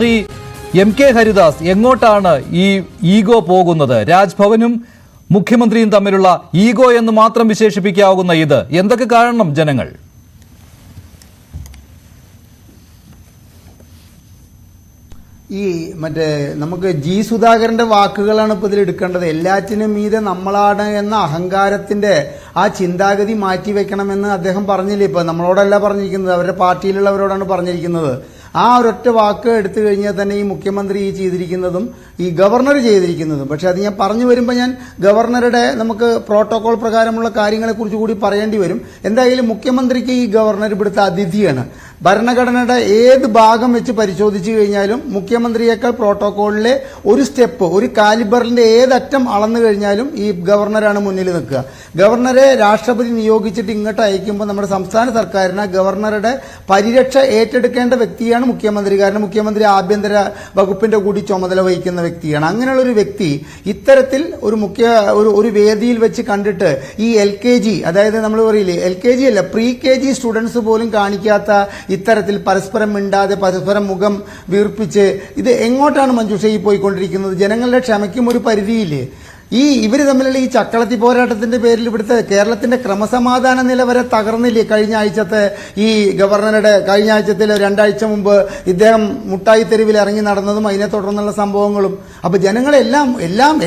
Shri M K Haridas, എങ്ങോട്ടാണ് ഈ ego പോകുന്നത്? രാജ്ഭവനും മുഖ്യമന്ത്രിയും തമ്മിലുള്ള ഈഗോ എന്ന് മാത്രം വിശേഷിപ്പിക്കാവുന്ന ഇത് എന്തൊക്കെ കാണണം ജനങ്ങൾ? ഈ നമുക്ക് ജി സുധാകരന്റെ വാക്കുകളാണ് ഇപ്പോൾ ഇതിൽ എടുക്കേണ്ടത്. എല്ലാറ്റിനും മീതെ നമ്മളാണ് എന്ന അഹങ്കാരത്തിന്റെ ആ ചിന്താഗതി മാറ്റിവെക്കണമെന്ന് അദ്ദേഹം പറഞ്ഞില്ലേ. ഇപ്പൊ നമ്മളോടല്ല പറഞ്ഞിരിക്കുന്നത്, അവരുടെ പാർട്ടിയിലുള്ളവരോടാണ് പറഞ്ഞിരിക്കുന്നത്. ആ ഒരൊറ്റ വാക്ക് എടുത്തു കഴിഞ്ഞാൽ തന്നെ ഈ മുഖ്യമന്ത്രി ചെയ്തിരിക്കുന്നതും ഈ ഗവർണർ ചെയ്തിരിക്കുന്നതും, പക്ഷെ അത് ഞാൻ പറഞ്ഞു വരുമ്പോൾ ഞാൻ ഗവർണറുടെ നമുക്ക് പ്രോട്ടോകോൾ പ്രകാരമുള്ള കാര്യങ്ങളെക്കുറിച്ച് കൂടി പറയേണ്ടി വരും. എന്തായാലും മുഖ്യമന്ത്രിക്ക് ഈ ഗവർണർ ഇവിടുത്തെ അതിഥിയാണ്. ഭരണഘടനയുടെ ഏത് ഭാഗം വെച്ച് പരിശോധിച്ചു കഴിഞ്ഞാലും മുഖ്യമന്ത്രിയേക്കാൾ പ്രോട്ടോകോളിലെ ഒരു സ്റ്റെപ്പ്, ഒരു കാലിബറിന്റെ ഏതറ്റം അളന്നു കഴിഞ്ഞാലും ഈ ഗവർണറാണ് മുന്നിൽ നിൽക്കുക. ഗവർണറെ രാഷ്ട്രപതി നിയോഗിച്ചിട്ട് ഇങ്ങോട്ട് അയക്കുമ്പോൾ നമ്മുടെ സംസ്ഥാന സർക്കാരിന് ഗവർണറുടെ പരിരക്ഷ ഏറ്റെടുക്കേണ്ട വ്യക്തിയാണ് മുഖ്യമന്ത്രി. കാരണം മുഖ്യമന്ത്രി ആഭ്യന്തര വകുപ്പിന്റെ കൂടി ചുമതല വഹിക്കുന്ന വ്യക്തിയാണ്. അങ്ങനെയുള്ള ഒരു വ്യക്തി ഇത്തരത്തിൽ ഒരു വേദിയിൽ വെച്ച് കണ്ടിട്ട് ഈ LKG, അതായത് നമ്മൾ പറയില്ലേ LKG അല്ല, pre-KG സ്റ്റുഡൻസ് പോലും കാണിക്കാത്ത ഇത്തരത്തിൽ പരസ്പരം മിണ്ടാതെ പരസ്പരം മുഖം വീർപ്പിച്ച് ഇത് എങ്ങോട്ടാണ് മഞ്ജുഷ ഈ പോയിക്കൊണ്ടിരിക്കുന്നത്? ജനങ്ങളുടെ ക്ഷമയ്ക്കും ഒരു പരിധിയില്ലേ? ഇവർ തമ്മിലുള്ള ഈ ചക്കളത്തി പോരാട്ടത്തിന്റെ പേരിൽ ഇവിടുത്തെ കേരളത്തിന്റെ ക്രമസമാധാന നില വരെ തകർന്നില്ലേ? കഴിഞ്ഞ ആഴ്ചത്തെ ഈ ഗവർണറുടെ കഴിഞ്ഞ ആഴ്ചത്തിൽ 2 ആഴ്ച മുമ്പ് ഇദ്ദേഹം മുട്ടായി തെരുവിൽ ഇറങ്ങി നടന്നതും അതിനെ തുടർന്നുള്ള സംഭവങ്ങളും. അപ്പൊ ജനങ്ങളെല്ലാം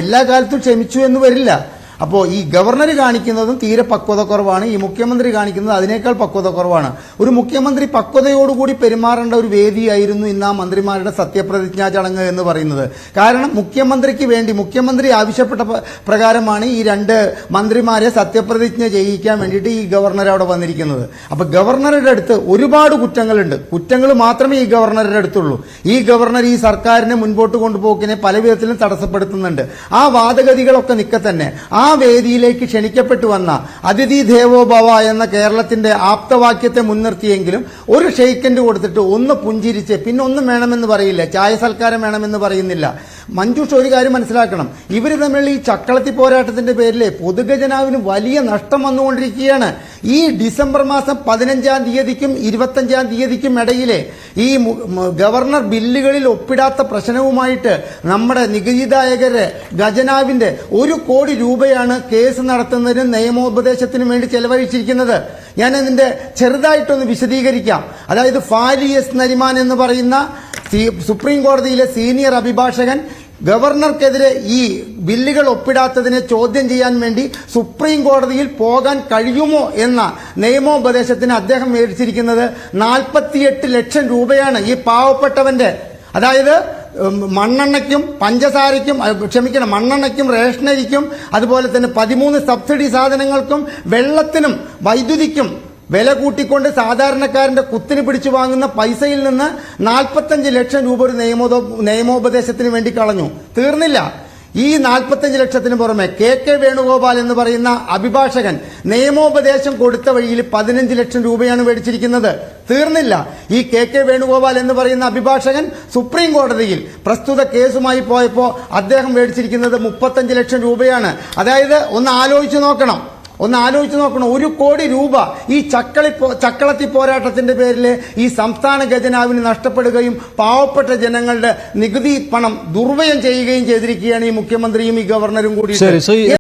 എല്ലാ കാലത്തും ക്ഷമിച്ചു എന്ന് വരില്ല. അപ്പോൾ ഈ ഗവർണർ കാണിക്കുന്നതും തീരെ പക്വത കുറവാണ്, ഈ മുഖ്യമന്ത്രി കാണിക്കുന്നത് അതിനേക്കാൾ പക്വത കുറവാണ്. ഒരു മുഖ്യമന്ത്രി പക്വതയോടുകൂടി പെരുമാറേണ്ട ഒരു വേദിയായിരുന്നു ഇന്ന് ആ മന്ത്രിമാരുടെ സത്യപ്രതിജ്ഞാ ചടങ്ങ് എന്ന് പറയുന്നത്. കാരണം മുഖ്യമന്ത്രിക്ക് വേണ്ടി മുഖ്യമന്ത്രി ആവശ്യപ്പെട്ട പ്രകാരമാണ് ഈ 2 മന്ത്രിമാരെ സത്യപ്രതിജ്ഞ ചെയ്യിക്കാൻ വേണ്ടിയിട്ട് ഈ ഗവർണർ അവിടെ വന്നിരിക്കുന്നത്. അപ്പൊ ഗവർണറുടെ അടുത്ത് ഒരുപാട് കുറ്റങ്ങളുണ്ട്. കുറ്റങ്ങൾ മാത്രമേ ഈ ഗവർണറുടെ അടുത്തുള്ളൂ. ഈ ഗവർണർ ഈ സർക്കാരിനെ മുൻപോട്ട് കൊണ്ടുപോക്കിനെ പല വിധത്തിലും തടസ്സപ്പെടുത്തുന്നുണ്ട്. ആ വാദഗതികളൊക്കെ നിൽക്കെ തന്നെ ആ വേദിയിലേക്ക് ക്ഷണിക്കപ്പെട്ടു വന്ന അതിഥി ദേവോ ഭവ എന്ന കേരളത്തിന്റെ ആപ്തവാക്യത്തെ മുൻനിർത്തിയെങ്കിലും ഒരു ഷെയ്ക്കൻഡ് കൊടുത്തിട്ട് ഒന്ന് പുഞ്ചിരിച്ച് പിന്നെ ഒന്നും വേണമെന്ന് പറയില്ല, ചായ സൽക്കാരം വേണമെന്ന് പറയുന്നില്ല. മഞ്ജുഷ ഒരു കാര്യം മനസ്സിലാക്കണം, ഇവർ തമ്മിലുള്ള ഈ ചക്കളത്തി പോരാട്ടത്തിന്റെ പേരിൽ പൊതുഖജനാവിന് വലിയ നഷ്ടം വന്നുകൊണ്ടിരിക്കുകയാണ്. ഈ ഡിസംബർ മാസം 15-ാം തീയതിക്കും 25-ാം തീയതിക്കും ഇടയിലെ ഈ ഗവർണർ ബില്ലുകളിൽ ഒപ്പിടാത്ത പ്രശ്നവുമായിട്ട് നമ്മുടെ നികുതിദായകരുടെ ഖജനാവിന്റെ 1 കോടി രൂപയാണ് കേസ് നടത്തുന്നതിനും നിയമോപദേശത്തിനും വേണ്ടി ചെലവഴിച്ചിരിക്കുന്നത്. ഞാൻ അതിന്റെ ചെറുതായിട്ടൊന്ന് വിശദീകരിക്കാം. അതായത് ഫാലി എസ് നരിമാൻ എന്ന് പറയുന്ന സുപ്രീം കോടതിയിലെ സീനിയർ അഭിഭാഷകൻ ഗവർണർക്കെതിരെ ഈ ബില്ലുകൾ ഒപ്പിടാത്തതിനെ ചോദ്യം ചെയ്യാൻ വേണ്ടി സുപ്രീം കോടതിയിൽ പോകാൻ കഴിയുമോ എന്ന നിയമോപദേശത്തിന് അദ്ദേഹം മേടിച്ചിരിക്കുന്നത് 48 ലക്ഷം രൂപയാണ്. ഈ പാവപ്പെട്ടവന്റെ, അതായത് മണ്ണെണ്ണയ്ക്കും പഞ്ചസാരയ്ക്കും മണ്ണെണ്ണയ്ക്കും റേഷനരിക്കും അതുപോലെ തന്നെ 13 സബ്സിഡി സാധനങ്ങൾക്കും വെള്ളത്തിനും വൈദ്യുതിക്കും വില കൂട്ടിക്കൊണ്ട് സാധാരണക്കാരന്റെ കുത്തിന് പിടിച്ചു വാങ്ങുന്ന പൈസയിൽ നിന്ന് 45 ലക്ഷം രൂപ ഒരു നിയമോപദേശത്തിന് വേണ്ടി കളഞ്ഞു. തീർന്നില്ല. ഈ 45 ലക്ഷത്തിന് പുറമെ KK വേണുഗോപാൽ എന്ന് പറയുന്ന അഭിഭാഷകൻ നിയമോപദേശം കൊടുത്ത വഴിയിൽ 15 ലക്ഷം രൂപയാണ് മേടിച്ചിരിക്കുന്നത്. തീർന്നില്ല. ഈ KK വേണുഗോപാൽ എന്ന് പറയുന്ന അഭിഭാഷകൻ സുപ്രീം കോടതിയിൽ പ്രസ്തുത കേസുമായി പോയപ്പോൾ അദ്ദേഹം മേടിച്ചിരിക്കുന്നത് 35 ലക്ഷം രൂപയാണ്. അതായത് ഒന്ന് ആലോചിച്ചു നോക്കണം. 1 കോടി രൂപ ഈ ചക്കളത്തി പോരാട്ടത്തിന്റെ പേരിൽ ഈ സംസ്ഥാന ഖജനാവിന് നഷ്ടപ്പെടുകയും പാവപ്പെട്ട ജനങ്ങളുടെ നികുതി പണം ദുർവ്യയം ചെയ്യുകയും ചെയ്തിരിക്കുകയാണ് ഈ മുഖ്യമന്ത്രിയും ഈ ഗവർണറും കൂടി.